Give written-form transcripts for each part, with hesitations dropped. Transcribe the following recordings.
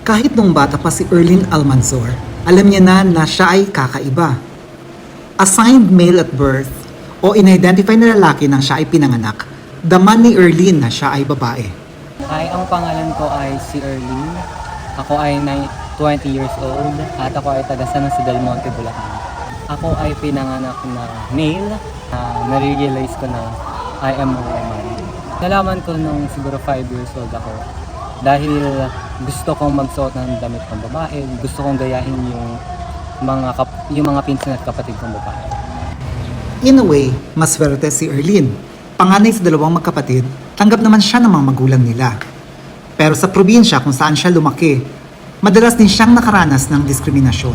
Kahit nung bata pa si Erlyn Almanzor, alam niya na siya ay kakaiba. Assigned male at birth o in-identify na lalaki nang siya ay pinanganak, daman ni Erlyn na siya ay babae. Ang pangalan ko ay si Erlyn. Ako ay 20 years old at ako ay taga San Jose del Monte, Bulacan. Ako ay pinanganak na male. Na-realize ko na I am a woman. Nalaman ko nung siguro 5 years old ako dahil gusto kong magsuot ng damit ng babae, gusto kong gayahin yung mga pinsan at kapatid kong babae. In a way, maswerte si Erlyn. Panganay sa dalawang magkapatid, tanggap naman siya ng mga magulang nila. Pero sa probinsya kung saan siya lumaki, madalas din siyang nakaranas ng diskriminasyon.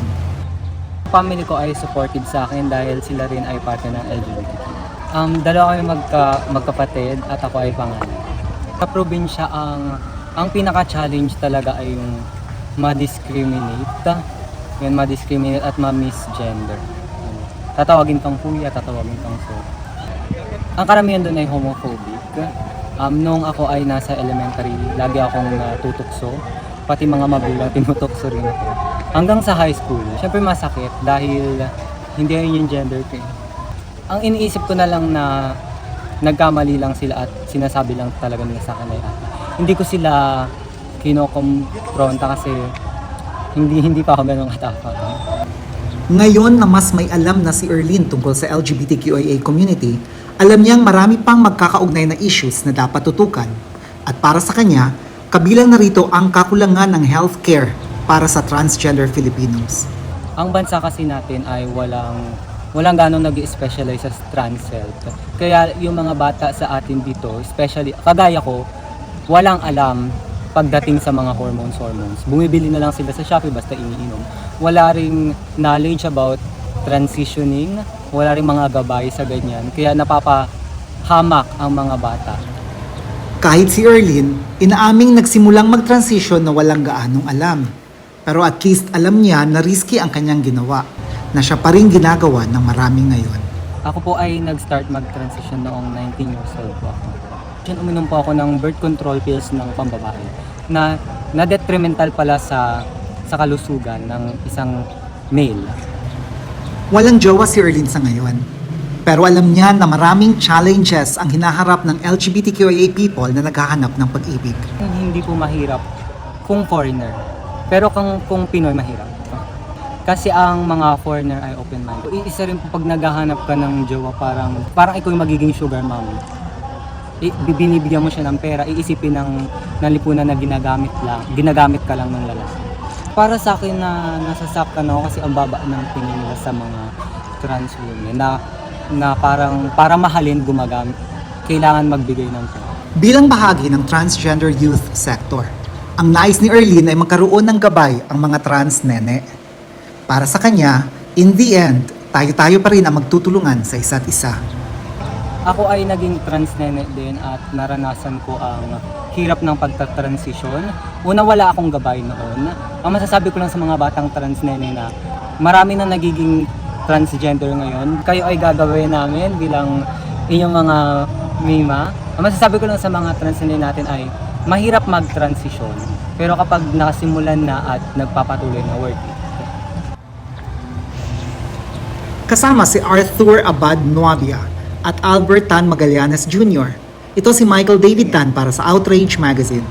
Family ko ay supportive sa akin dahil sila rin ay parte ng LGBTQ. Dalawa kami magkapatid at ako ay panganay. Sa probinsya, ang pinaka-challenge talaga ay yung ma-discriminate at ma-misgender. Tatawagin kang kuya, tatawagin kang so. Ang karamihan doon ay homophobic. Nung ako ay nasa elementary, lagi akong tutukso. Pati mga magulang, tinutukso rin ako. Hanggang sa high school, syempre masakit dahil hindi yun yung gender ko. Ang iniisip ko na lang na nagkamali lang sila at sinasabi lang talaga nila sa akin ay hindi ko sila kinokompronta kasi hindi pa ako ganun katapang. Ngayon na mas may alam na si Erlyn tungkol sa LGBTQIA community, alam niyang marami pang magkakaugnay na issues na dapat tutukan. At para sa kanya, kabilang na rito ang kakulangan ng healthcare para sa transgender Filipinos. Ang bansa kasi natin ay walang ganong nag-specialize sa trans health. Kaya yung mga bata sa atin dito, especially kagaya ko, walang alam pagdating sa mga hormones. Bumibili na lang sila sa Shopee basta iniinom. Wala ring knowledge about transitioning, wala ring mga gabay sa ganyan. Kaya napapahamak ang mga bata. Kahit si Erlyn, inaaming nagsimulang mag-transition na walang gaanong alam. Pero at least alam niya na risky ang kanyang ginawa, na siya pa rin ginagawa ng maraming ngayon. Ako po ay nag-start mag-transition noong 19 years old po ako. Uminom po ako ng birth control pills ng pambabae na detrimental pala sa kalusugan ng isang male. Walang jowa si Erlyn sa ngayon. Pero alam niya na maraming challenges ang hinaharap ng LGBTQIA people na naghahanap ng pag-ibig. Hindi po mahirap kung foreigner. Pero kung Pinoy, mahirap. Kasi ang mga foreigner ay open-minded. Isa rin po pag naghahanap ka ng jowa, parang ikaw yung magiging sugar mommy. Binibigyan mo siya ng pera, iisipin ng lipunan na ginagamit ka lang ng lalaki. Para sa akin na nasasaktan ako kasi ang baba ng tingin nila sa mga trans women na parang para mahalin kailangan magbigay ng pera. Bilang bahagi ng transgender youth sector, ang nais ni Erlyn ay magkaroon ng gabay ang mga trans nene. Para sa kanya, in the end, tayo pa rin ang magtutulungan sa isa't isa. Ako ay naging trans nene din at naranasan ko ang hirap ng pagta-transition. Una, wala akong gabay noon. Ang masasabi ko lang sa mga batang trans nene na marami na nagiging transgender ngayon. Kayo ay gagawin namin bilang inyong mga mima. Ang masasabi ko lang sa mga trans nene natin ay mahirap mag-transition. Pero kapag nakasimulan na at nagpapatuloy na work it. Kasama si Arthur Abad Nuavia at Albert Tan Magallanes Jr. Ito si Michael David Tan para sa Outrage Magazine.